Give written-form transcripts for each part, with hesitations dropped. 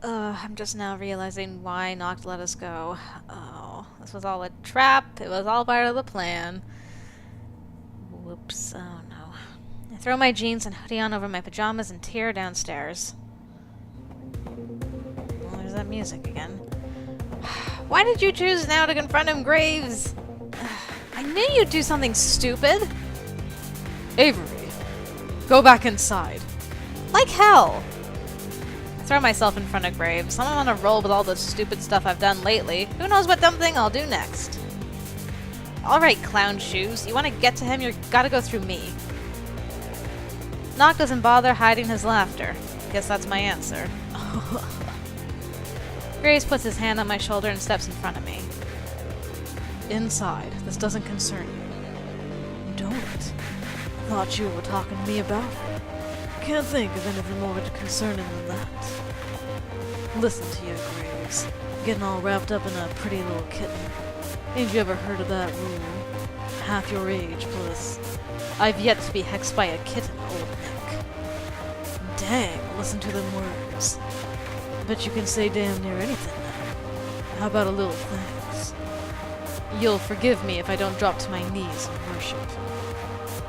I'm just now realizing why Nacht let us go. Oh, this was all a trap. It was all part of the plan. Whoops. Oh no. I throw my jeans and hoodie on over my pajamas and tear downstairs. Well, there's that music again. Why did you choose now to confront him, Graves? I knew you'd do something stupid. Avery, go back inside. Like hell. I throw myself in front of Graves. I'm on a roll with all the stupid stuff I've done lately. Who knows what dumb thing I'll do next? Alright, clown shoes. You want to get to him, you gotta go through me. Nock doesn't bother hiding his laughter. Guess that's my answer. Graves puts his hand on my shoulder and steps in front of me. Inside. This doesn't concern you. Don't it? Thought you were talking to me about it. Can't think of anything more concerning than that. Listen to you, Graves. Getting all wrapped up in a pretty little kitten. Ain't you ever heard of that rule? Half your age plus... I've yet to be hexed by a kitten, old Nick. Dang, listen to them words. Bet you can say damn near anything now. How about a little thanks? You'll forgive me if I don't drop to my knees and worship.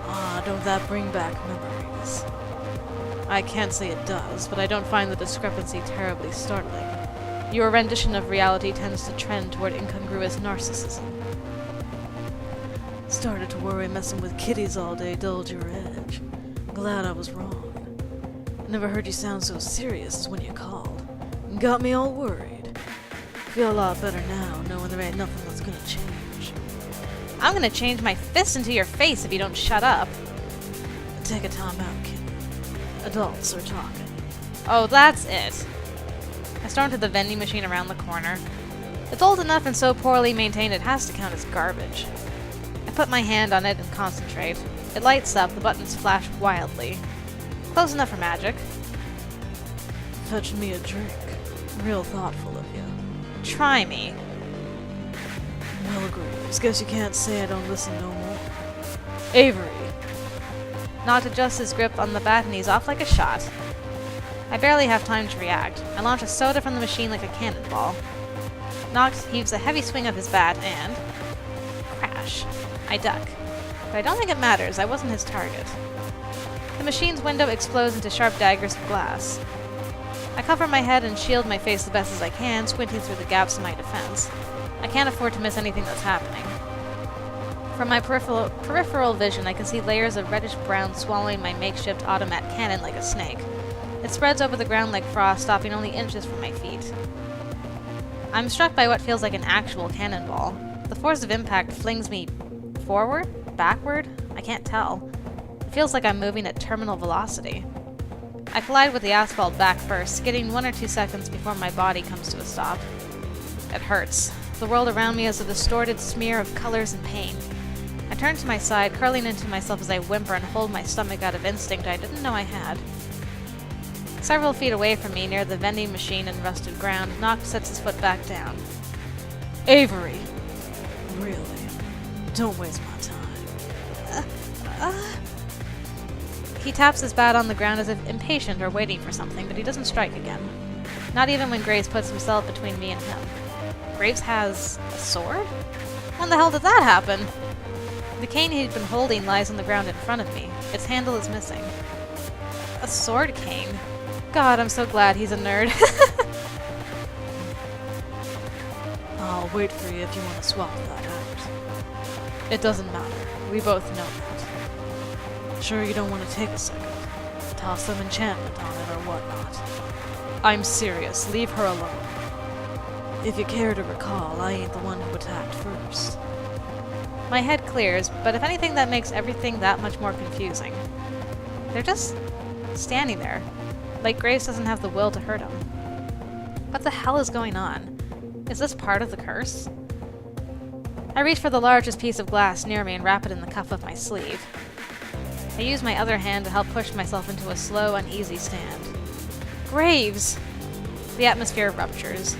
Ah, don't that bring back memories? I can't say it does, but I don't find the discrepancy terribly startling. Your rendition of reality tends to trend toward incongruous narcissism. Started to worry messing with kitties all day dulled your edge. Glad I was wrong. Never heard you sound so serious as when you called. Got me all worried. Feel a lot better now, knowing there ain't nothing that's gonna change. I'm gonna change my fist into your face if you don't shut up. Take a time out, kid. Adults are talking. Oh, that's it. I storm to the vending machine around the corner. It's old enough and so poorly maintained it has to count as garbage. I put my hand on it and concentrate. It lights up, the buttons flash wildly. Close enough for magic. Fetch me a drink. Real thoughtful of you. Try me. Well, Graves, guess you can't say I don't listen no more. Avery! Noct adjusts his grip on the bat and he's off like a shot. I barely have time to react. I launch a soda from the machine like a cannonball. Noct heaves a heavy swing of his bat and... crash. I duck. But I don't think it matters, I wasn't his target. The machine's window explodes into sharp daggers of glass. I cover my head and shield my face the best as I can, squinting through the gaps in my defense. I can't afford to miss anything that's happening. From my peripheral vision, I can see layers of reddish-brown swallowing my makeshift automat cannon like a snake. It spreads over the ground like frost, stopping only inches from my feet. I'm struck by what feels like an actual cannonball. The force of impact flings me forward? Backward? I can't tell. It feels like I'm moving at terminal velocity. I collide with the asphalt back first, skidding 1 or 2 seconds before my body comes to a stop. It hurts. The world around me is a distorted smear of colors and pain. I turn to my side, curling into myself as I whimper and hold my stomach out of instinct I didn't know I had. Several feet away from me, near the vending machine and rusted ground, Noct sets his foot back down. Avery! Really? Don't waste my time. He taps his bat on the ground as if impatient or waiting for something, but he doesn't strike again. Not even when Graves puts himself between me and him. Graves has a sword? When the hell did that happen? The cane he'd been holding lies on the ground in front of me. Its handle is missing. A sword cane? God, I'm so glad he's a nerd. I'll wait for you if you want to swap that out. It doesn't matter. We both know that. Sure you don't want to take a second? Toss some enchantment on it or whatnot. I'm serious. Leave her alone. If you care to recall, I ain't the one who attacked first. My head clears, but if anything, that makes everything that much more confusing. They're just standing there, like Graves doesn't have the will to hurt him. What the hell is going on? Is this part of the curse? I reach for the largest piece of glass near me and wrap it in the cuff of my sleeve. I use my other hand to help push myself into a slow, uneasy stand. Graves! The atmosphere ruptures.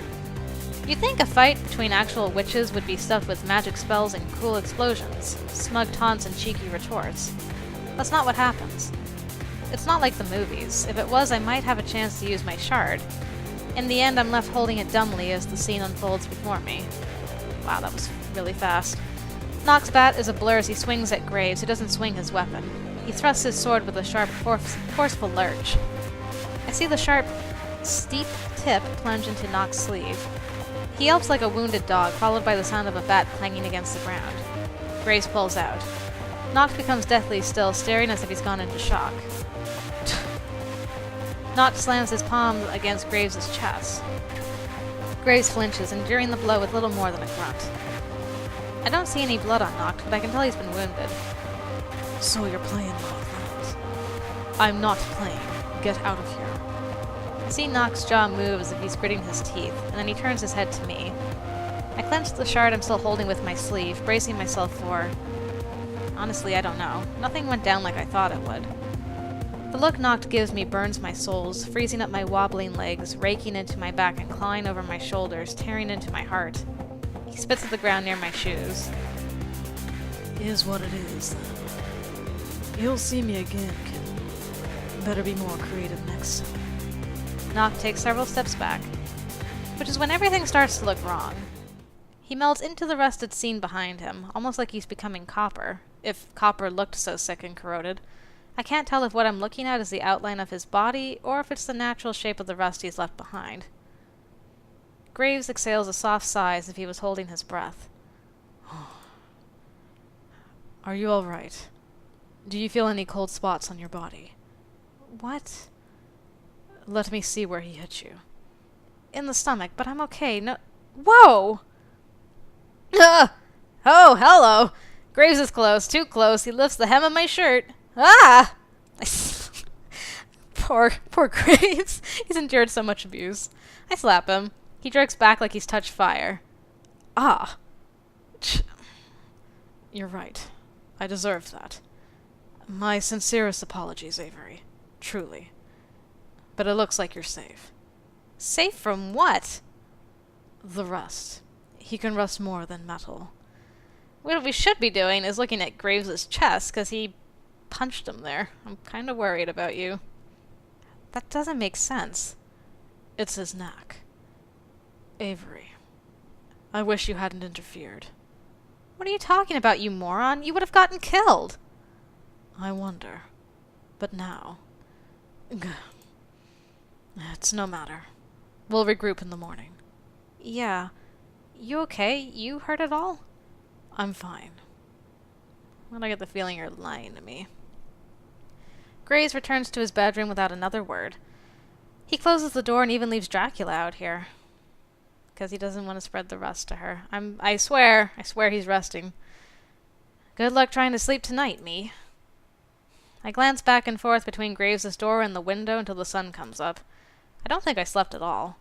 You'd think a fight between actual witches would be stuffed with magic spells and cool explosions, smug taunts and cheeky retorts. That's not what happens. It's not like the movies. If it was, I might have a chance to use my shard. In the end, I'm left holding it dumbly as the scene unfolds before me. Wow, that was really fast. Nacht's bat is a blur as he swings at Graves, who doesn't swing his weapon. He thrusts his sword with a sharp, forceful lurch. I see the sharp, steep tip plunge into Nacht's sleeve. He yelps like a wounded dog, followed by the sound of a bat clanging against the ground. Graves pulls out. Nacht becomes deathly still, staring as if he's gone into shock. Nacht slams his palm against Graves' chest. Graves flinches, enduring the blow with little more than a grunt. I don't see any blood on Nacht, but I can tell he's been wounded. So you're playing like that? I'm not playing. Get out of here. I see Nacht's jaw move as if he's gritting his teeth, and then he turns his head to me. I clench the shard I'm still holding with my sleeve, bracing myself for... Honestly, I don't know. Nothing went down like I thought it would. The look Nacht gives me burns my soles, freezing up my wobbling legs, raking into my back and clawing over my shoulders, tearing into my heart. He spits at the ground near my shoes. Is what it is, then. You'll see me again, kid. Better be more creative next time. Nacht takes several steps back, which is when everything starts to look wrong. He melts into the rusted scene behind him, almost like he's becoming copper, if copper looked so sick and corroded. I can't tell if what I'm looking at is the outline of his body, or if it's the natural shape of the rust he's left behind. Graves exhales a soft sigh as if he was holding his breath. Are you all right? Do you feel any cold spots on your body? What? Let me see where he hit you. In the stomach, but I'm okay. No. Whoa! Oh, hello! Graves is close, too close. He lifts the hem of my shirt. Ah! Poor Graves. He's endured so much abuse. I slap him. He jerks back like he's touched fire. Ah! You're right. I deserve that. My sincerest apologies, Avery. Truly. But it looks like you're safe. Safe from what? The rust. He can rust more than metal. What we should be doing is looking at Graves' chest, because he punched him there. I'm kind of worried about you. That doesn't make sense. It's his knack. Avery, I wish you hadn't interfered. What are you talking about, you moron? You would have gotten killed. I wonder. But now... It's no matter. We'll regroup in the morning. Yeah. You okay? You hurt at all? I'm fine. Well, I get the feeling you're lying to me. Graves returns to his bedroom without another word. He closes the door and even leaves Dracula out here. Because he doesn't want to spread the rust to her. I swear he's resting. Good luck trying to sleep tonight, me. I glance back and forth between Graves' door and the window until the sun comes up. I don't think I slept at all.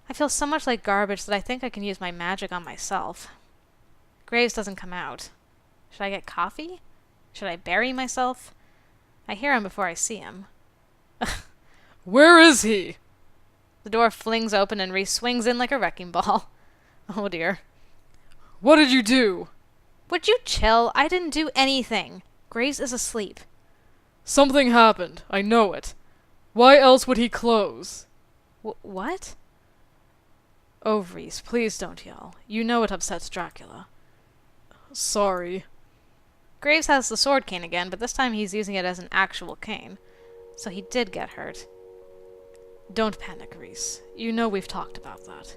I feel so much like garbage that I think I can use my magic on myself. Graves doesn't come out. Should I get coffee? Should I bury myself? I hear him before I see him. Where is he? The door flings open and Reese swings in like a wrecking ball. Oh dear. What did you do? Would you chill? I didn't do anything. Graves is asleep. Something happened. I know it. Why else would he close? What? Oh, Reese, please don't yell. You know it upsets Dracula. Sorry. Graves has the sword cane again, but this time he's using it as an actual cane. So he did get hurt. Don't panic, Reese. You know we've talked about that.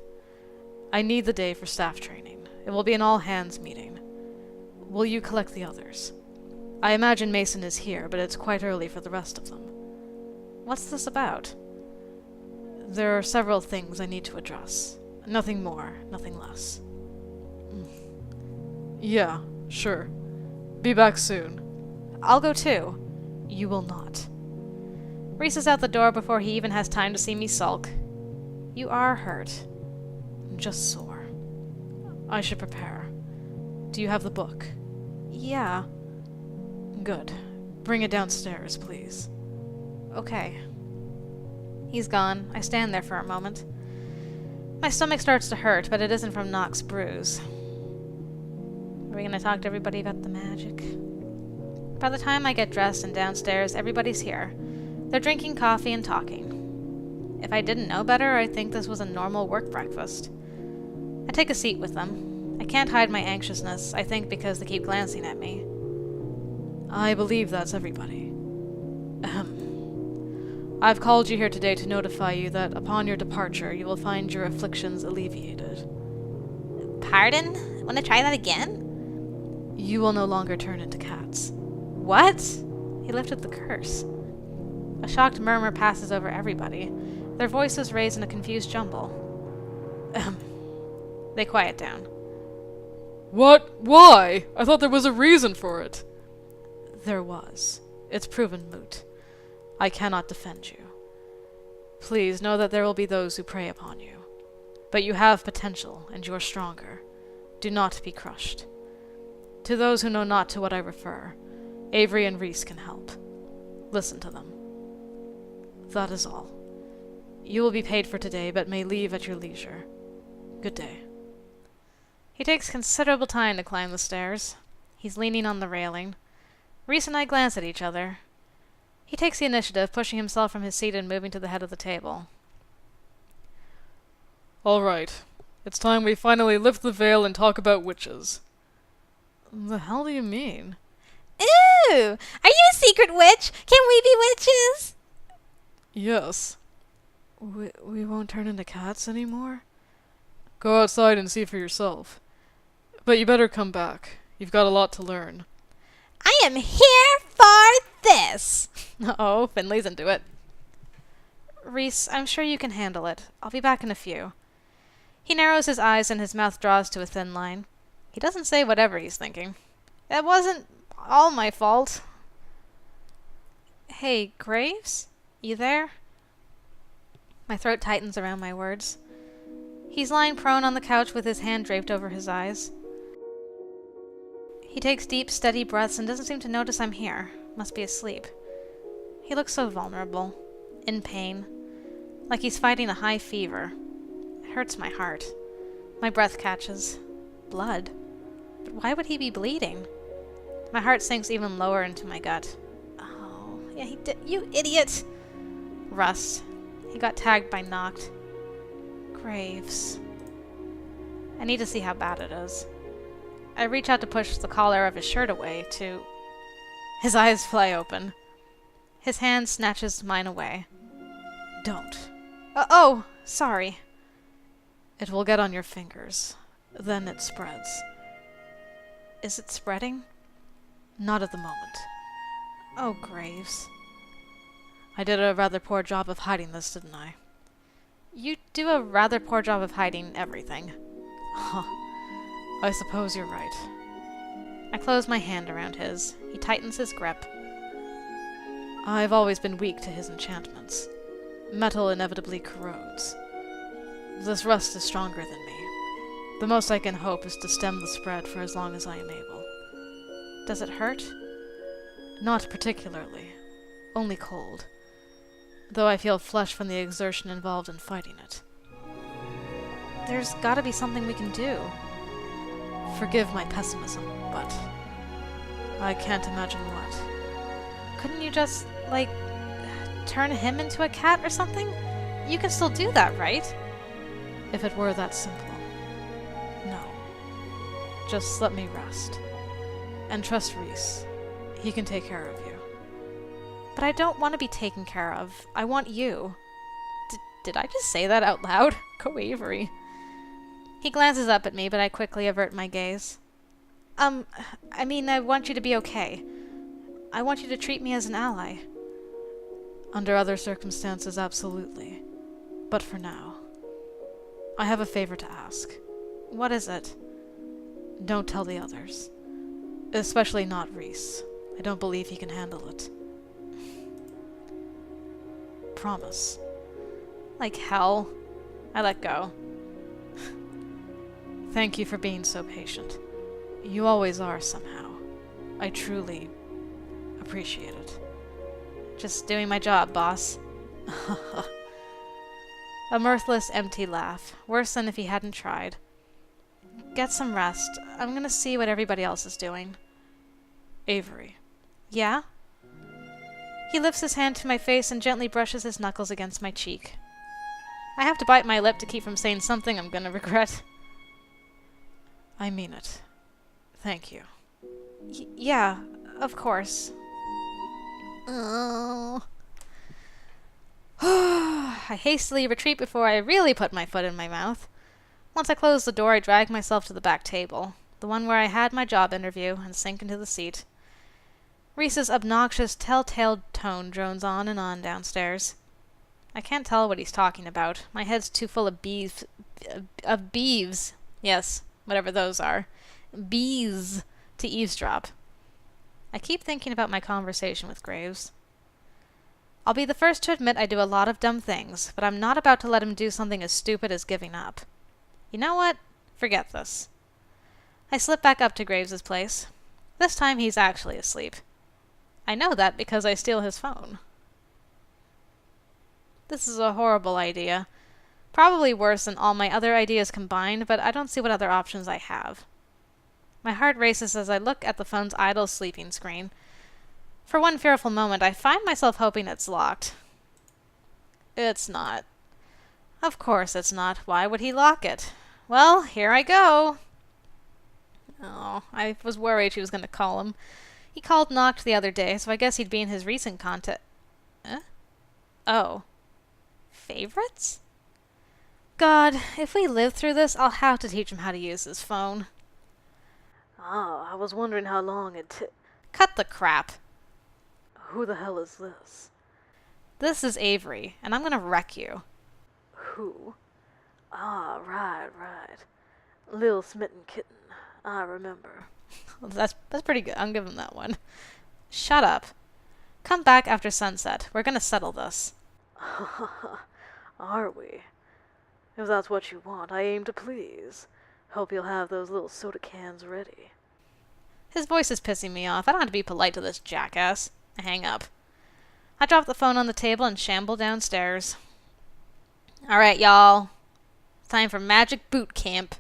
I need the day for staff training. It will be an all-hands meeting. Will you collect the others? I imagine Mason is here, but it's quite early for the rest of them. What's this about? There are several things I need to address. Nothing more, nothing less. Yeah, sure. Be back soon. I'll go too. You will not. Reese is out the door before he even has time to see me sulk. You are hurt. Just sore. I should prepare. Do you have the book? Yeah. Good. Bring it downstairs, please. Okay. He's gone. I stand there for a moment. My stomach starts to hurt, but it isn't from Nacht's bruise. Are we going to talk to everybody about the magic? By the time I get dressed and downstairs, everybody's here. They're drinking coffee and talking. If I didn't know better, I'd think this was a normal work breakfast. I take a seat with them. I can't hide my anxiousness, I think because they keep glancing at me. I believe that's everybody. I've called you here today to notify you that upon your departure, you will find your afflictions alleviated. Pardon? Wanna try that again? You will no longer turn into cats. What? He lifted the curse. A shocked murmur passes over everybody. Their voices raise in a confused jumble. They quiet down. What? Why? I thought there was a reason for it. There was. It's proven moot. I cannot defend you. Please know that there will be those who prey upon you. But you have potential, and you're stronger. Do not be crushed. To those who know not to what I refer, Avery and Reese can help. Listen to them. That is all. You will be paid for today, but may leave at your leisure. Good day. He takes considerable time to climb the stairs. He's leaning on the railing. Reese and I glance at each other. He takes the initiative, pushing himself from his seat and moving to the head of the table. All right. It's time we finally lift the veil and talk about witches. The hell do you mean? Ooh! Are you a secret witch? Can we be witches? Yes. We won't turn into cats anymore? Go outside and see for yourself. But you better come back. You've got a lot to learn. I am here for this! Uh-oh, Finley's into it. Reese, I'm sure you can handle it. I'll be back in a few. He narrows his eyes and his mouth draws to a thin line. He doesn't say whatever he's thinking. That wasn't all my fault. Hey, Graves? You there? My throat tightens around my words. He's lying prone on the couch with his hand draped over his eyes. He takes deep, steady breaths and doesn't seem to notice I'm here. Must be asleep. He looks so vulnerable. In pain. Like he's fighting a high fever. It hurts my heart. My breath catches. Blood. But why would he be bleeding? My heart sinks even lower into my gut. Oh, yeah, he did. You idiot! Rust. He got tagged by Nacht. Graves. I need to see how bad it is. I reach out to push the collar of his shirt away to... His eyes fly open. His hand snatches mine away. Don't. Oh, sorry. It will get on your fingers. Then it spreads. Is it spreading? Not at the moment. Oh, Graves. I did a rather poor job of hiding this, didn't I? You do a rather poor job of hiding everything. Huh. I suppose you're right. I close my hand around his. He tightens his grip. I've always been weak to his enchantments. Metal inevitably corrodes. This rust is stronger than me. The most I can hope is to stem the spread for as long as I am able. Does it hurt? Not particularly. Only cold. Though I feel flush from the exertion involved in fighting it. There's gotta be something we can do. Forgive my pessimism, but I can't imagine what. Couldn't you just, like, turn him into a cat or something? You can still do that, right? If it were that simple. No. Just let me rest. And trust Reese. He can take care of you. But I don't want to be taken care of. I want you. Did I just say that out loud? Go Avery. He glances up at me, but I quickly avert my gaze. I mean, I want you to be okay. I want you to treat me as an ally. Under other circumstances, absolutely. But for now, I have a favor to ask. What is it? Don't tell the others. Especially not Reese. I don't believe he can handle it. Promise. Like hell. I let go. Thank you for being so patient. You always are somehow. I truly appreciate it. Just doing my job, boss. A mirthless, empty laugh. Worse than if he hadn't tried. Get some rest. I'm gonna see what everybody else is doing. Avery. Yeah? He lifts his hand to my face and gently brushes his knuckles against my cheek. I have to bite my lip to keep from saying something I'm gonna regret. I mean it. Thank you. Yeah, of course. Oh. I hastily retreat before I really put my foot in my mouth. Once I close the door, I drag myself to the back table, the one where I had my job interview, and sink into the seat. Reese's obnoxious, telltale tone drones on and on downstairs. I can't tell what he's talking about. My head's too full of beeves. Yes, whatever those are. Bees to eavesdrop. I keep thinking about my conversation with Graves. I'll be the first to admit I do a lot of dumb things, but I'm not about to let him do something as stupid as giving up. You know what? Forget this. I slip back up to Graves's place. This time he's actually asleep. I know that because I steal his phone. This is a horrible idea. Probably worse than all my other ideas combined, but I don't see what other options I have. My heart races as I look at the phone's idle sleeping screen. For one fearful moment, I find myself hoping it's locked. It's not. Of course it's not. Why would he lock it? Well, here I go. Oh, I was worried she was going to call him. He called Nacht the other day, so I guess he'd be in his recent contact. Oh. Favorites? God, if we live through this, I'll have to teach him how to use his phone. I was wondering how long it took. Cut the crap. Who the hell is this? This is Avery, and I'm gonna wreck you. Who? Right. Lil Smitten Kitten. I remember. That's pretty good. I'll give him that one. Shut up. Come back after sunset. We're gonna settle this. Are we? If that's what you want, I aim to please. Hope you'll have those little soda cans ready. His voice is pissing me off. I don't have to be polite to this jackass. I hang up. I drop the phone on the table and shamble downstairs. Alright, y'all. Time for magic boot camp.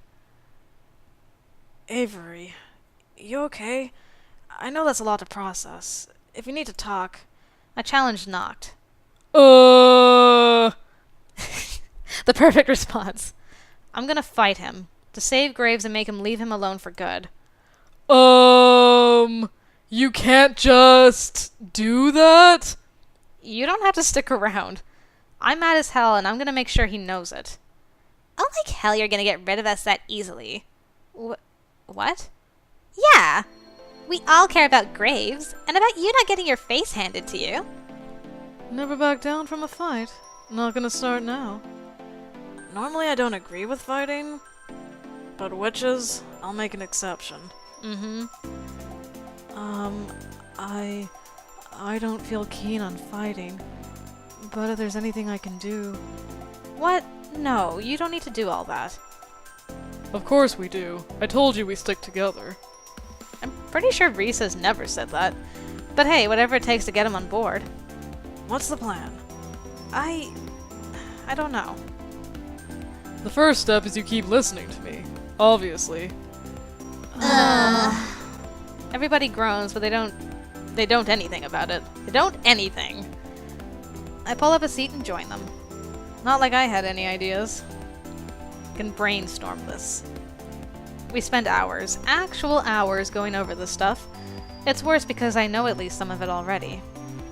Avery, you okay? I know that's a lot to process. If you need to talk... I challenged Nacht. The perfect response. I'm gonna fight him. To save Graves and make him leave him alone for good. You can't just do that? You don't have to stick around. I'm mad as hell, and I'm gonna make sure he knows it. Oh, like hell you're gonna get rid of us that easily. What? Yeah! We all care about Graves, and about you not getting your face handed to you. Never back down from a fight. Not gonna start now. Normally I don't agree with fighting, but witches, I'll make an exception. I don't feel keen on fighting, but if there's anything I can do... What? No, you don't need to do all that. Of course we do. I told you we stick together. I'm pretty sure Reese has never said that. But hey, whatever it takes to get him on board. What's the plan? I don't know. The first step is you keep listening to me. Obviously. Everybody groans, but they don't anything about it. They don't anything. I pull up a seat and join them. Not like I had any ideas. Can brainstorm this. We spend hours, actual hours, going over this stuff. It's worse because I know at least some of it already.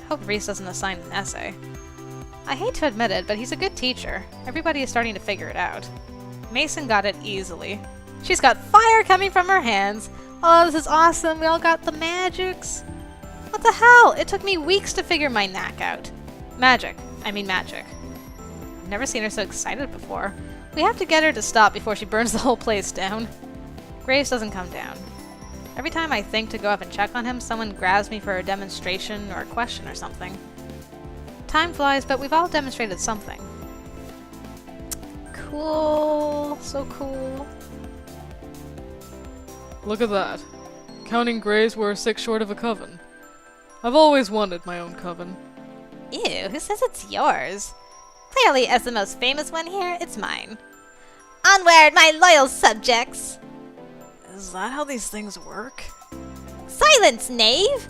Hope Reese doesn't assign an essay. I hate to admit it, but he's a good teacher. Everybody is starting to figure it out. Mason got it easily. She's got fire coming from her hands. Oh, this is awesome. We all got the magics. What the hell? It took me weeks to figure my knack out. Magic. I've never seen her so excited before. We have to get her to stop before she burns the whole place down. Graves doesn't come down. Every time I think to go up and check on him, someone grabs me for a demonstration or a question or something. Time flies, but we've all demonstrated something. Cool. So cool. Look at that. Counting Greys, we're 6 short of a coven. I've always wanted my own coven. Ew, who says it's yours? Clearly, as the most famous one here, it's mine. Onward, my loyal subjects! Is that how these things work? Silence, knave!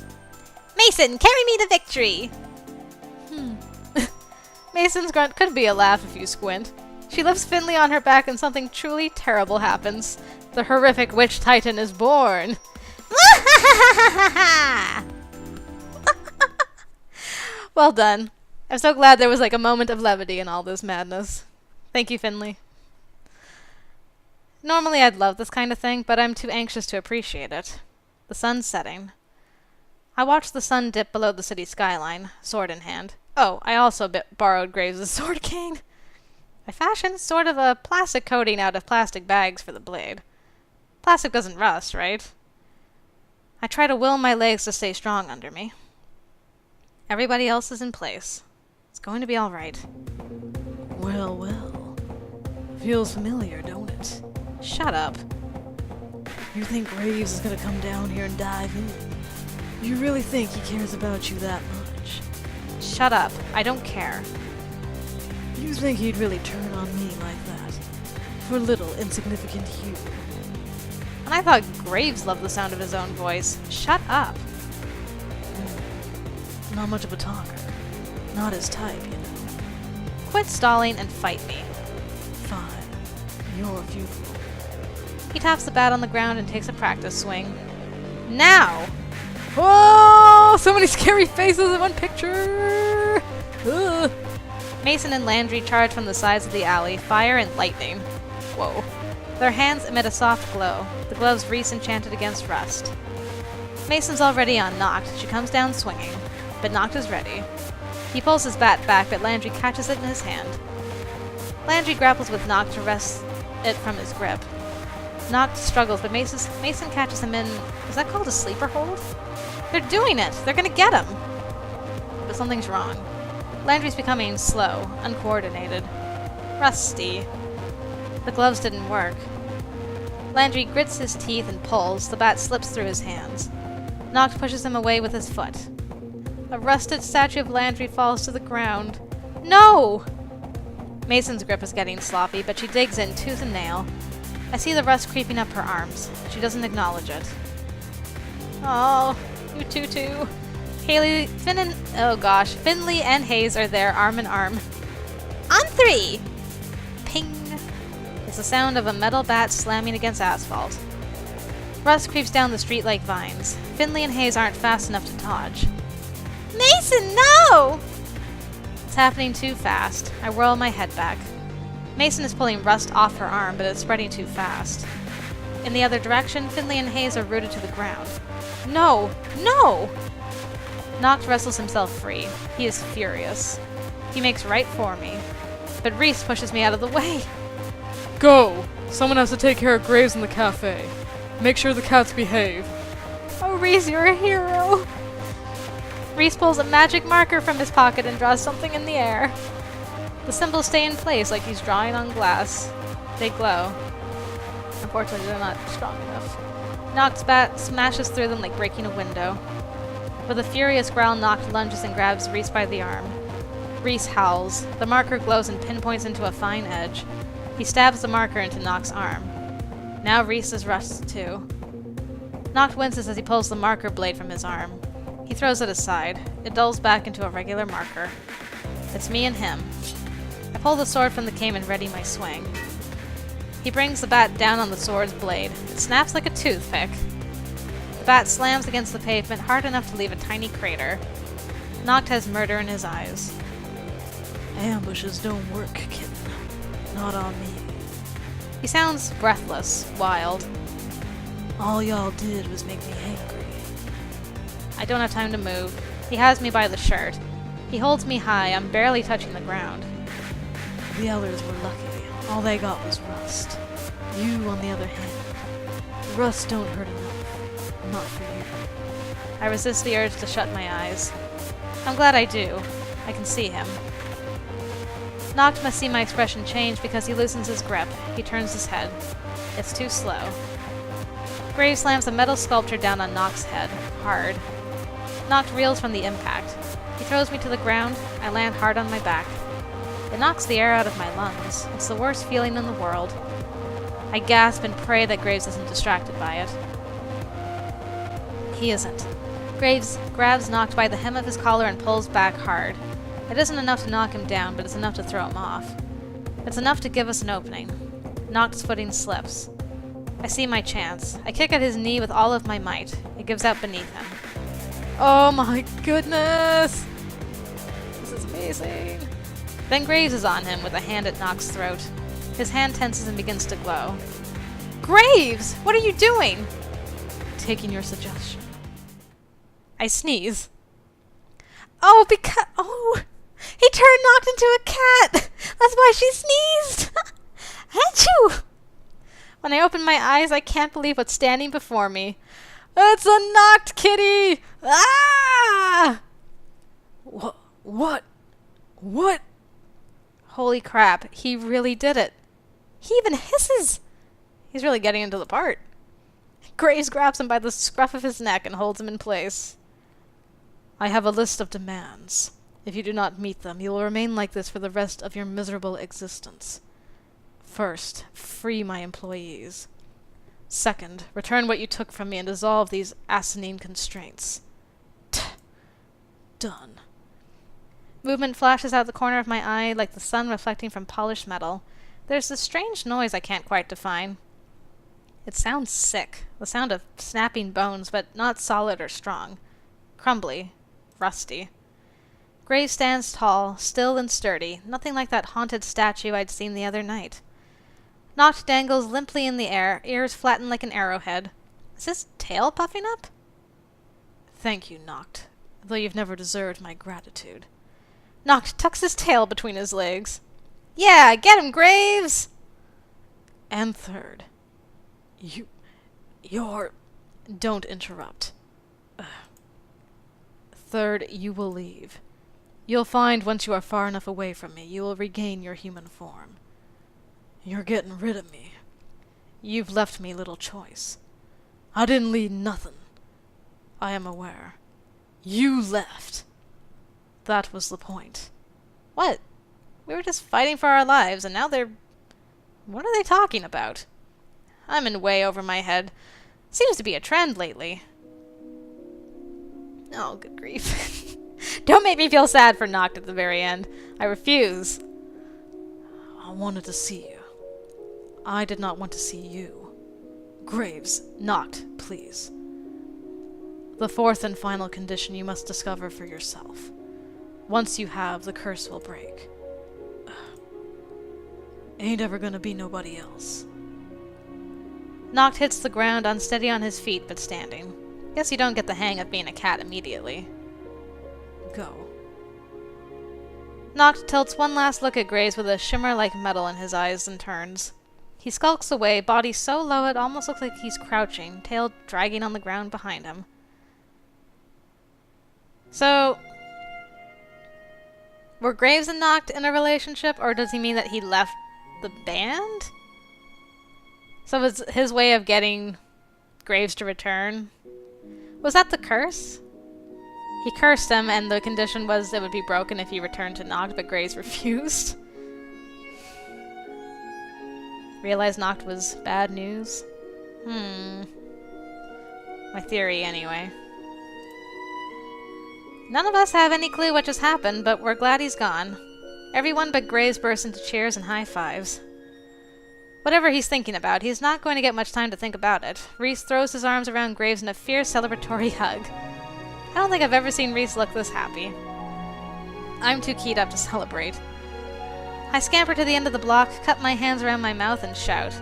Mason, carry me to victory! Mason's grunt could be a laugh if you squint. She lifts Finley on her back and something truly terrible happens. The horrific witch titan is born. Well done. I'm so glad there was like a moment of levity in all this madness. Thank you, Finley. Normally I'd love this kind of thing, but I'm too anxious to appreciate it. The sun's setting. I watch the sun dip below the city skyline, sword in hand. Oh, I also borrowed Graves' sword cane. I fashioned sort of a plastic coating out of plastic bags for the blade. Plastic doesn't rust, right? I try to will my legs to stay strong under me. Everybody else is in place. It's going to be all right. Well, well. Feels familiar, don't it? Shut up. You think Graves is gonna come down here and dive in? You really think he cares about you that much? Shut up. I don't care. You think he'd really turn on me like that? For little, insignificant you? And I thought Graves loved the sound of his own voice. Shut up. Not much of a talker. Not his type, you know. Quit stalling and fight me. Fine. You're futile. He taps the bat on the ground and takes a practice swing. Now! Oh! So many scary faces in one picture! Ugh. Mason and Landry charge from the sides of the alley, fire and lightning. Whoa. Their hands emit a soft glow, the gloves Reese enchanted against rust. Mason's already on Nacht. She comes down swinging, but Nacht is ready. He pulls his bat back, but Landry catches it in his hand. Landry grapples with Nacht to wrest it from his grip. Nacht struggles, but Mason catches him in... Is that called a sleeper hold? They're doing it! They're gonna get him! But something's wrong. Landry's becoming slow, uncoordinated. Rusty. The gloves didn't work. Landry grits his teeth and pulls. The bat slips through his hands. Nacht pushes him away with his foot. A rusted statue of Landry falls to the ground. No! Mason's grip is getting sloppy, but she digs in tooth and nail. I see the rust creeping up her arms. She doesn't acknowledge it. Oh, you too. Finley and Hayes are there, arm in arm. On three! Ping! It's the sound of a metal bat slamming against asphalt. Rust creeps down the street like vines. Finley and Hayes aren't fast enough to dodge. Mason, no! It's happening too fast. I whirl my head back. Mason is pulling rust off her arm, but it's spreading too fast. In the other direction, Finley and Hayes are rooted to the ground. No! No! Nacht wrestles himself free. He is furious. He makes right for me. But Reese pushes me out of the way. Go! Someone has to take care of Graves in the cafe. Make sure the cats behave. Oh, Reese, you're a hero! Reese pulls a magic marker from his pocket and draws something in the air. The symbols stay in place like he's drawing on glass. They glow. Unfortunately, they're not strong enough. Nacht's bat smashes through them like breaking a window. With a furious growl, Nacht lunges and grabs Reese by the arm. Reese howls. The marker glows and pinpoints into a fine edge. He stabs the marker into Nacht's arm. Now Reese is rusted too. Nacht winces as he pulls the marker blade from his arm. He throws it aside. It dulls back into a regular marker. It's me and him. I pull the sword from the cane and ready my swing. He brings the bat down on the sword's blade. It snaps like a toothpick. The bat slams against the pavement hard enough to leave a tiny crater. Nacht has murder in his eyes. Ambushes don't work, kitten. Not on me. He sounds breathless, wild. All y'all did was make me angry. I don't have time to move. He has me by the shirt. He holds me high. I'm barely touching the ground. The others were lucky. All they got was rust. You, on the other hand, rust don't hurt enough. Not for you. I resist the urge to shut my eyes. I'm glad I do. I can see him. Nacht must see my expression change because he loosens his grip. He turns his head. It's too slow. Graves slams a metal sculpture down on Nacht's head. Hard. Nacht reels from the impact. He throws me to the ground. I land hard on my back. It knocks the air out of my lungs. It's the worst feeling in the world. I gasp and pray that Graves isn't distracted by it. He isn't. Graves grabs Nacht by the hem of his collar and pulls back hard. It isn't enough to knock him down, but it's enough to throw him off. It's enough to give us an opening. Nacht's footing slips. I see my chance. I kick at his knee with all of my might. It gives out beneath him. Oh my goodness! This is amazing. Then Graves is on him with a hand at Nacht's throat. His hand tenses and begins to glow. Graves! What are you doing? Taking your suggestion. I sneeze. Oh, he turned Nacht into a cat! That's why she sneezed! Achoo! When I open my eyes, I can't believe what's standing before me. It's a Nacht kitty! Ah! What? Holy crap, he really did it. He even hisses! He's really getting into the part. Graves grabs him by the scruff of his neck and holds him in place. I have a list of demands. If you do not meet them, you will remain like this for the rest of your miserable existence. First, free my employees. Second, return what you took from me and dissolve these asinine constraints. Done. Movement flashes out the corner of my eye like the sun reflecting from polished metal. There's this strange noise I can't quite define. It sounds sick, the sound of snapping bones, but not solid or strong. Crumbly. Rusty. Graves stands tall, still and sturdy, nothing like that haunted statue I'd seen the other night. Nacht dangles limply in the air, ears flattened like an arrowhead. Is his tail puffing up? Thank you, Nacht, though you've never deserved my gratitude. Nacht tucks his tail between his legs. Yeah, get him, Graves! And third, you're... Don't interrupt. Third, you will leave. You'll find once you are far enough away from me, you will regain your human form. You're getting rid of me. You've left me little choice. I didn't leave nothing. I am aware. You left. That was the point. What? We were just fighting for our lives, and now they're... What are they talking about? I'm in way over my head. Seems to be a trend lately. Oh, good grief. Don't make me feel sad for Nacht at the very end. I refuse. I wanted to see you. I did not want to see you. Graves, Nacht, please. The fourth and final condition you must discover for yourself. Once you have, the curse will break. Ain't ever gonna be nobody else. Nacht hits the ground, unsteady on his feet, but standing. Guess you don't get the hang of being a cat immediately. Go. Nacht tilts one last look at Graves with a shimmer like metal in his eyes and turns. He skulks away, body so low it almost looks like he's crouching, tail dragging on the ground behind him. So, were Graves and Nacht in a relationship, or does he mean that he left the band? So it's his way of getting Graves to return? Was that the curse? He cursed him, and the condition was it would be broken if he returned to Nacht, but Graves refused. Realized Nacht was bad news? My theory, anyway. None of us have any clue what just happened, but we're glad he's gone. Everyone but Graves bursts into cheers and high fives. Whatever he's thinking about, he's not going to get much time to think about it. Reese throws his arms around Graves in a fierce celebratory hug. I don't think I've ever seen Reese look this happy. I'm too keyed up to celebrate. I scamper to the end of the block, cup my hands around my mouth, and shout.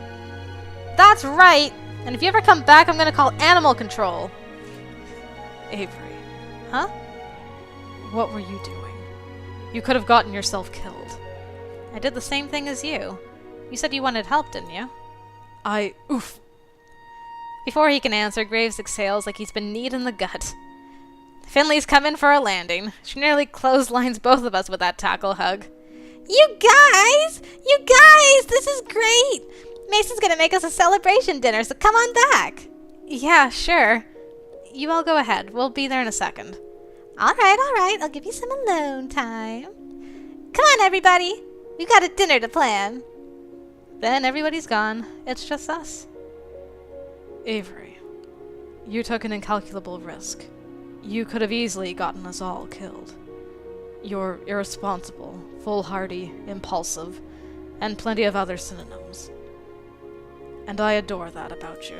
That's right! And if you ever come back, I'm gonna call animal control! Avery. Huh? What were you doing? You could have gotten yourself killed. I did the same thing as you. You said you wanted help, didn't you? Oof. Before he can answer, Graves exhales like he's been kneed in the gut. Finley's come in for a landing. She nearly clotheslines both of us with that tackle hug. You guys! You guys! This is great! Mason's gonna make us a celebration dinner, so come on back! Yeah, sure. You all go ahead. We'll be there in a second. Alright. I'll give you some alone time. Come on, everybody! We've got a dinner to plan. Then everybody's gone. It's just us. Avery, you took an incalculable risk. You could have easily gotten us all killed. You're irresponsible, foolhardy, impulsive. and plenty of other synonyms. And I adore that about you.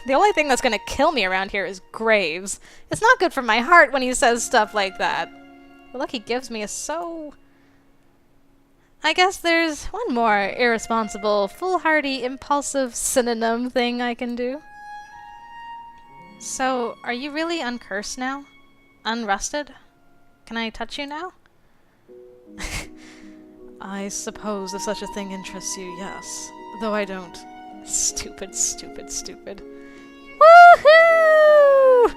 The only thing that's gonna kill me around here is Graves. It's not good for my heart when he says stuff like that. The look he gives me is so... I guess there's one more irresponsible, foolhardy, impulsive synonym thing I can do. So, are you really uncursed now? Unrusted? Can I touch you now? I suppose if such a thing interests you, yes. Though I don't. Stupid, stupid, stupid. Woohoo!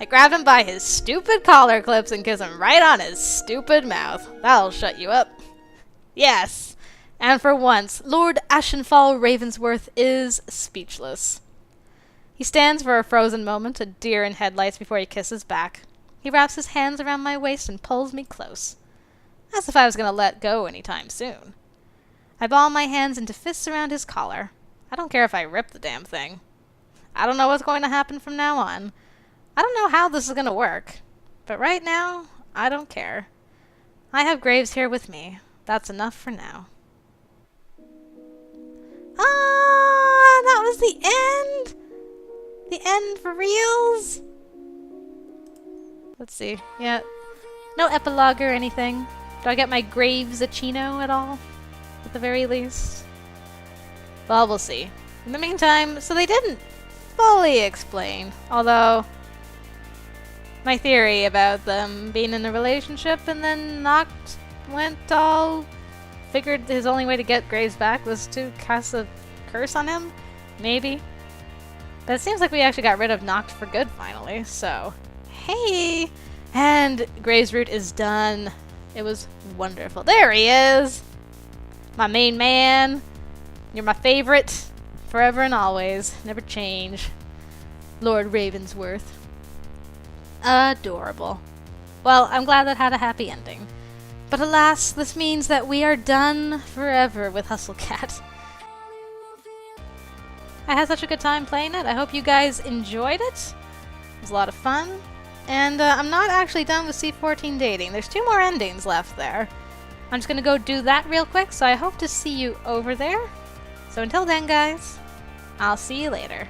I grabbed him by his stupid collar clips and kissed him right on his stupid mouth. That'll shut you up. Yes! And for once, Lord Ashenfall Ravensworth is speechless. He stands for a frozen moment, a deer in headlights, before he kisses back. He wraps his hands around my waist and pulls me close. As if I was going to let go anytime soon. I ball my hands into fists around his collar. I don't care if I rip the damn thing. I don't know what's going to happen from now on. I don't know how this is going to work. But right now, I don't care. I have Graves here with me. That's enough for now. Ah, that was the end? The end for reals? Let's see. Yeah. No epilogue or anything. Do I get my Graves Achino at all? At the very least? Well, we'll see. In the meantime, so they didn't fully explain. Although, my theory about them being in a relationship and then Nacht went all... figured his only way to get Graves back was to cast a curse on him? Maybe. But it seems like we actually got rid of Nacht for good finally, so... Hey! And Graves' route is done. It was wonderful. There he is! My main man. You're my favorite. Forever and always. Never change. Lord Ravensworth. Adorable. Well, I'm glad that had a happy ending. But alas, this means that we are done forever with Hustlecat. I had such a good time playing it. I hope you guys enjoyed it. It was a lot of fun. And I'm not actually done with C14 dating. There's 2 more endings left there. I'm just going to go do that real quick, so I hope to see you over there. So until then, guys, I'll see you later.